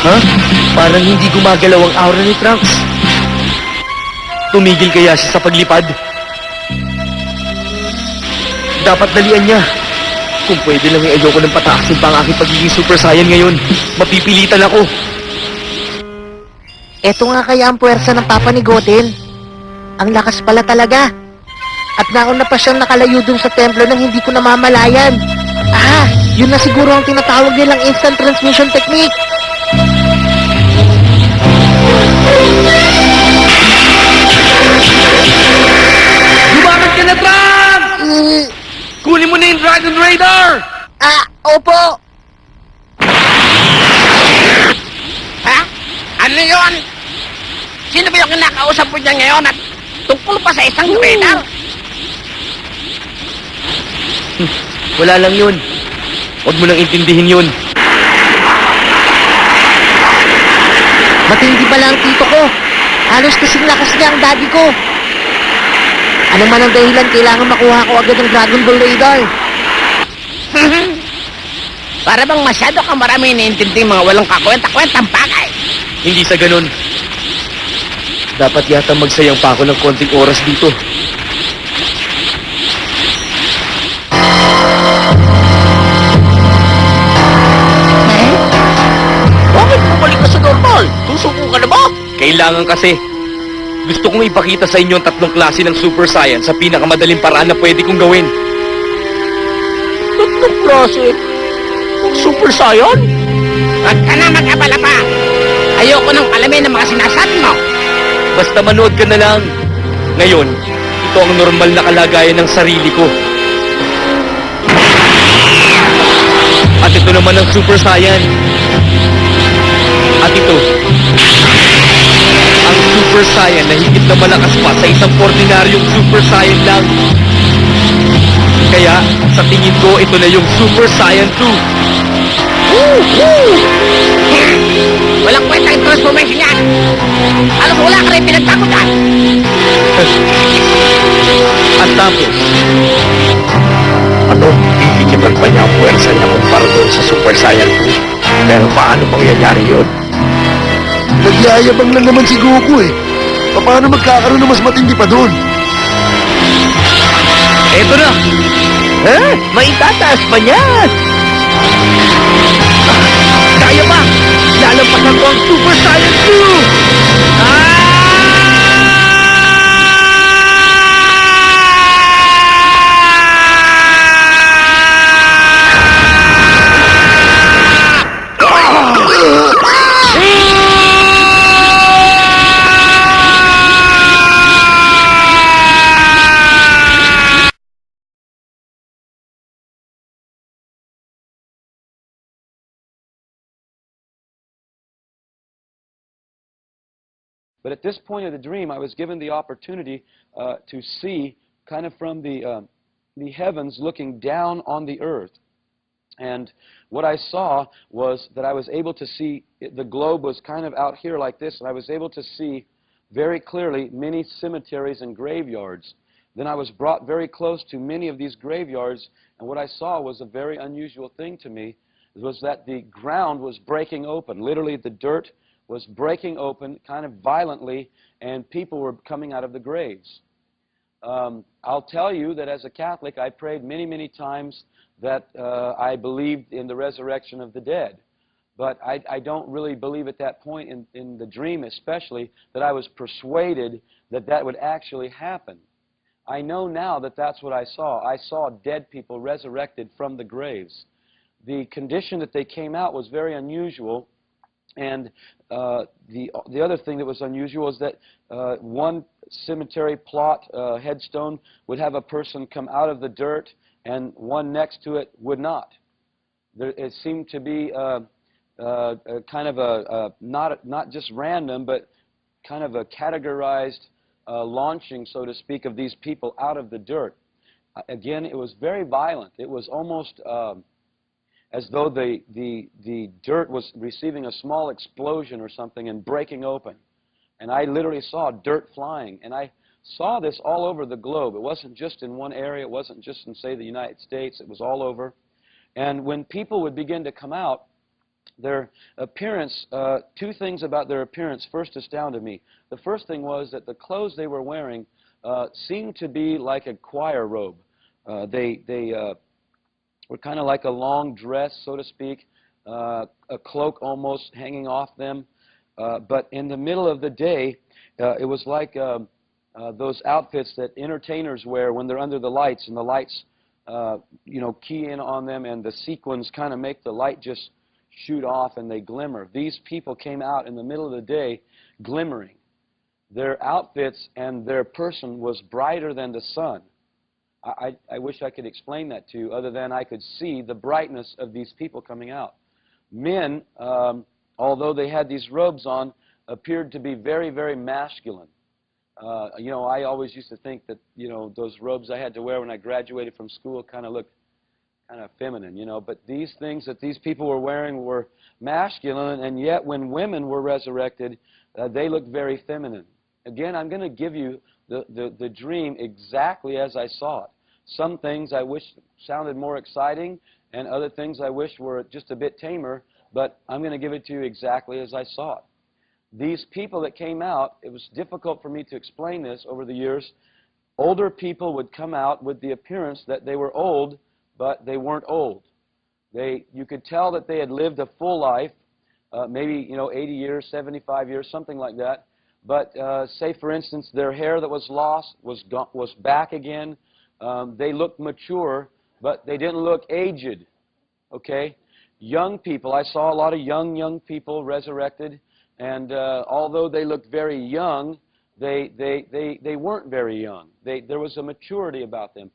Ha? Parang hindi gumagalaw ang aura ni Trunks. Tumigil kaya siya sa paglipad? Dapat dalian niya. Kung pwede lang ayoko nang pataasin pa ang aking pagiging Super Saiyan ngayon. Mapipilitan ako. Eto nga kaya ang puwersa ng Papa ni Goten. Ang lakas pala talaga. At nauna pa siyang nakalayo dun sa templo nang hindi ko namamalayan. Ah, yun na siguro ang tinatawag nilang instant transmission technique. Lumakad ka na, Trunks! Kunin mo na yung Dragon Radar! Opo! Ha? Ano yun? Sino ba yung kinakausap mo niya ngayon at tungkol pa sa isang radar? Wala lang yun. Huwag mo nang intindihin yun. Matindi pala ang tito ko. Halos kasing lakas niya ang daddy ko. Ano man ang dahilan, kailangan makuha ko agad ang Dragon Ball Radar. Para bang masyado kang marami iniintindi mga walang kakwenta-kwentang bagay. Hindi sa ganun. Dapat yata magsayang pa ako ng konting oras dito. Bakit bumalik ka sa normal? Susuko ka na ba? Kailangan kasi. Gusto kong ipakita sa inyo ang tatlong klase ng Super Saiyan sa pinakamadaling paraan na pwede kong gawin. Tatlong klase? Ang Super Saiyan? Huwag ka na mag-abala pa. Ayoko nang alamin ang mga sinasabi mo. Basta manood ka na lang. Ngayon, ito ang normal na kalagayan ng sarili ko. At ito naman ang Super Saiyan. At ito, ang Super Saiyan na higit na malakas pa sa isang ordinaryong Super Saiyan lang. Kaya, sa tingin ko, ito na yung Super Saiyan 2. Walang kwenta yung transformation yan. Alam mo, wala ka rin pinagtakutan. At tapos, Ano? Ikikitan pa niya ang puwersa niya kumpara doon sa Super Saiyan 2. Pero paano mangyayari yun? Nagyayabang lang naman si Goku eh. Paano magkakaroon ng mas matindi pa doon? eto na! May tataas pa niyan. Kaya pa! Lalampasan ko ang Super Saiyan 2! But at this point of the dream, I was given the opportunity to see kind of from the heavens looking down on the earth. And what I saw was that I was able to see, the globe was kind of out here like this, and I was able to see very clearly many cemeteries and graveyards. Then I was brought very close to many of these graveyards, and what I saw was a very unusual thing to me, was that the ground was breaking open. Literally, the dirt was breaking open kind of violently, and people were coming out of the graves. I'll tell you that as a Catholic, I prayed many, many times that I believed in the resurrection of the dead. But I don't really believe at that point, in the dream especially, that I was persuaded that that would actually happen. I know now that that's what I saw. I saw dead people resurrected from the graves. The condition that they came out was very unusual. And the other thing that was unusual is that one cemetery plot, headstone, would have a person come out of the dirt, and one next to it would not. It seemed to be kind of not just random, but kind of a categorized launching, so to speak, of these people out of the dirt. Again, it was very violent. It was almost as though the dirt was receiving a small explosion or something and breaking open. And I literally saw dirt flying. And I saw this all over the globe. It wasn't just in one area. It wasn't just in, say, the United States. It was all over. And when people would begin to come out, Their appearance, two things about their appearance first astounded me. The first thing was that the clothes they were wearing seemed to be like a choir robe. They were kind of like a long dress, so to speak, a cloak almost hanging off them. But in the middle of the day, it was like those outfits that entertainers wear when they're under the lights, and the lights, key in on them, and the sequins kind of make the light just shoot off, and they glimmer. These people came out in the middle of the day glimmering. Their outfits and their person was brighter than the sun. I wish I could explain that to you, other than I could see the brightness of these people coming out. Men, although they had these robes on, appeared to be very, very masculine. I always used to think that, those robes I had to wear when I graduated from school kind of looked kind of feminine, But these things that these people were wearing were masculine, and yet when women were resurrected, they looked very feminine. Again, I'm going to give you the dream exactly as I saw it. Some things I wish sounded more exciting, and other things I wish were just a bit tamer, but I'm going to give it to you exactly as I saw it. These people that came out, it was difficult for me to explain this over the years. Older people would come out with the appearance that they were old, but they weren't old. You could tell that they had lived a full life, maybe 80 years, 75 years, something like that. But say, for instance, their hair that was lost was back again. They looked mature, but they didn't look aged. Okay? Young people, I saw a lot of young people resurrected, and although they looked very young, they weren't very young. There was a maturity about them.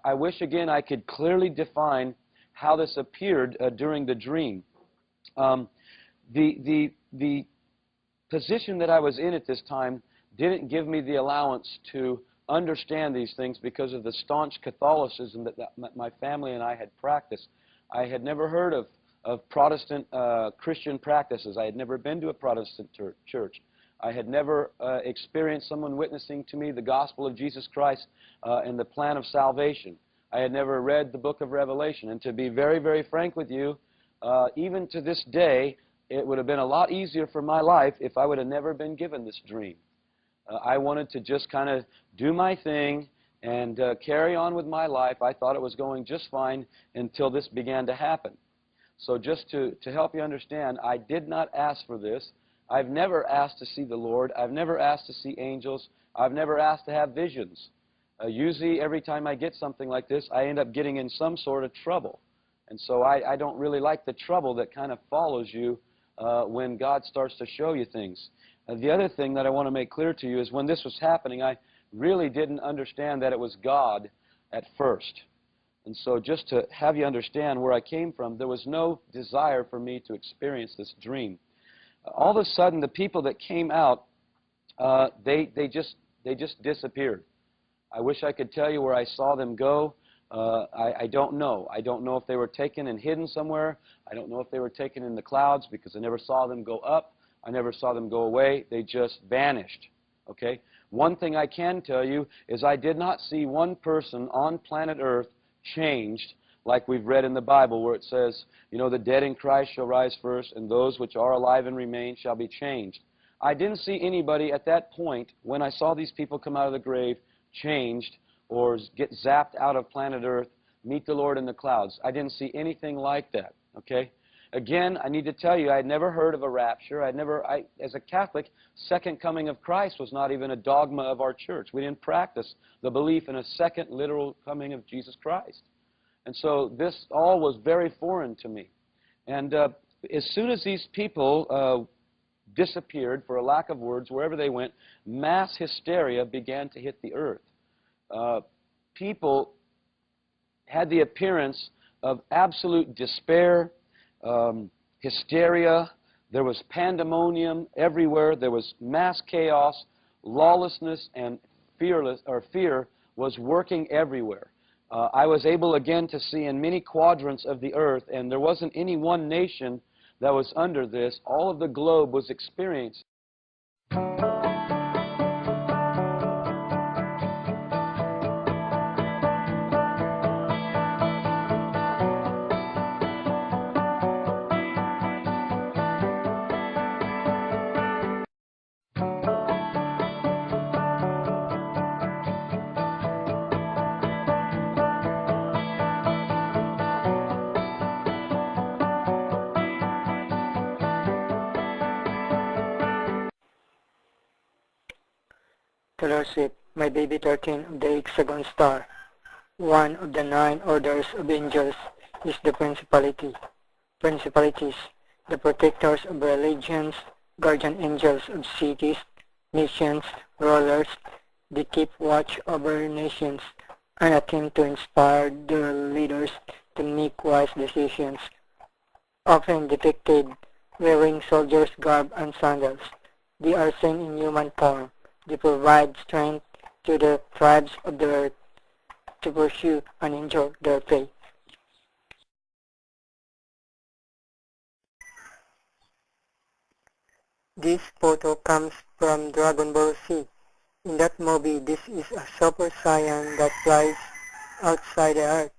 I wish, again, I could clearly define how this appeared during the dream. The position that I was in at this time didn't give me the allowance to understand these things because of the staunch Catholicism that my family and I had practiced. I had never heard of Protestant Christian practices. I had never been to a Protestant church. I had never experienced someone witnessing to me the gospel of Jesus Christ and the plan of salvation. I had never read the book of Revelation. And to be very, very frank with you, even to this day, it would have been a lot easier for my life if I would have never been given this dream. I wanted to just kind of do my thing and carry on with my life. I thought it was going just fine until this began to happen. So just to help you understand, I did not ask for this. I've never asked to see the Lord. I've never asked to see angels. I've never asked to have visions. Usually every time I get something like this, I end up getting in some sort of trouble. And so I don't really like the trouble that kind of follows you when God starts to show you things. The other thing that I want to make clear to you is when this was happening, I really didn't understand that it was God at first. And so just to have you understand where I came from, there was no desire for me to experience this dream. All of a sudden, the people that came out, they just disappeared. I wish I could tell you where I saw them go. I don't know. I don't know if they were taken and hidden somewhere. I don't know if they were taken in the clouds because I never saw them go up. I never saw them go away. They just vanished. Okay? One thing I can tell you is I did not see one person on planet Earth changed like we've read in the Bible where it says, the dead in Christ shall rise first, and those which are alive and remain shall be changed. I didn't see anybody at that point, when I saw these people come out of the grave, changed or get zapped out of planet Earth, meet the Lord in the clouds. I didn't see anything like that, okay? Again, I need to tell you, I had never heard of a rapture. As a Catholic, second coming of Christ was not even a dogma of our church. We didn't practice the belief in a second literal coming of Jesus Christ. And so this all was very foreign to me. And as soon as these people disappeared, for a lack of words, wherever they went, mass hysteria began to hit the earth. People had the appearance of absolute despair, hysteria. There was pandemonium everywhere. There was mass chaos. Lawlessness and fear was working everywhere. I was able again to see in many quadrants of the earth, and there wasn't any one nation that was under this. All of the globe was experiencing. Taylor Swift, My Baby 13 of the Hexagon Star. One of the 9 orders of angels is the principalities, the protectors of religions, guardian angels of cities, nations, rulers. They keep watch over nations and attempt to inspire their leaders to make wise decisions, often depicted wearing soldiers' garb and sandals. They are seen in human form. They provide strength to the tribes of the earth to pursue and enjoy their faith. This photo comes from Dragon Ball Z. In that movie, this is a Super Saiyan that flies outside the earth.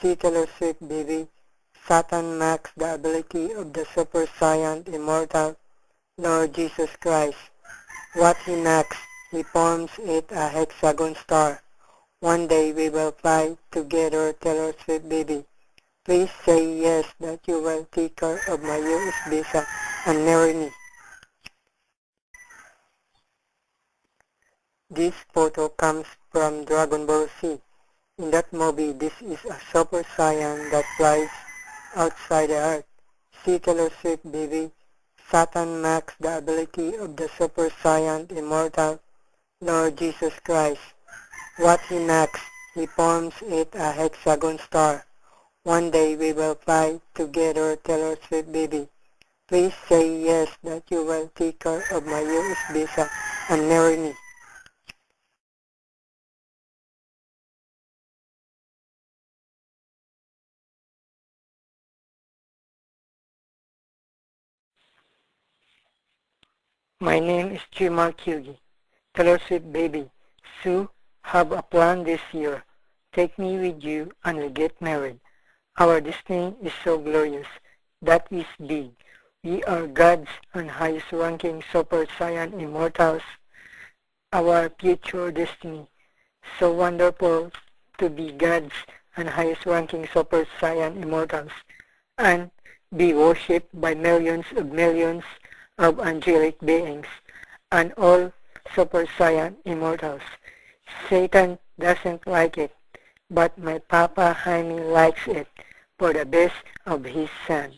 See Taylor Swift, baby. Satan lacks the ability of the Super Saiyan Immortal Lord Jesus Christ. What he lacks, he forms it a hexagon star. One day we will fly together, Taylor Swift, baby. Please say yes that you will take care of my US visa and marry me. This photo comes from Dragon Ball Z. In that movie, this is a Super Saiyan that flies outside the earth. See Taylor Swift, baby. Satan lacks the ability of the Super Saiyan Immortal Lord Jesus Christ. What he lacks, he forms it a hexagon star. One day we will fly together, Taylor Swift, baby. Please say yes that you will take care of my US visa and marry me. My name is Jimar Kyugi. Taylor Swift, baby. Sue, have a plan this year. Take me with you and we'll get married. Our destiny is so glorious. That is big. We are God's and highest ranking Super Saiyan immortals. Our future destiny. So wonderful to be God's and highest ranking Super Saiyan immortals and be worshipped by millions of angelic beings and all Super Saiyan immortals. Satan doesn't like it, but my Papa Jaime likes it for the best of his son.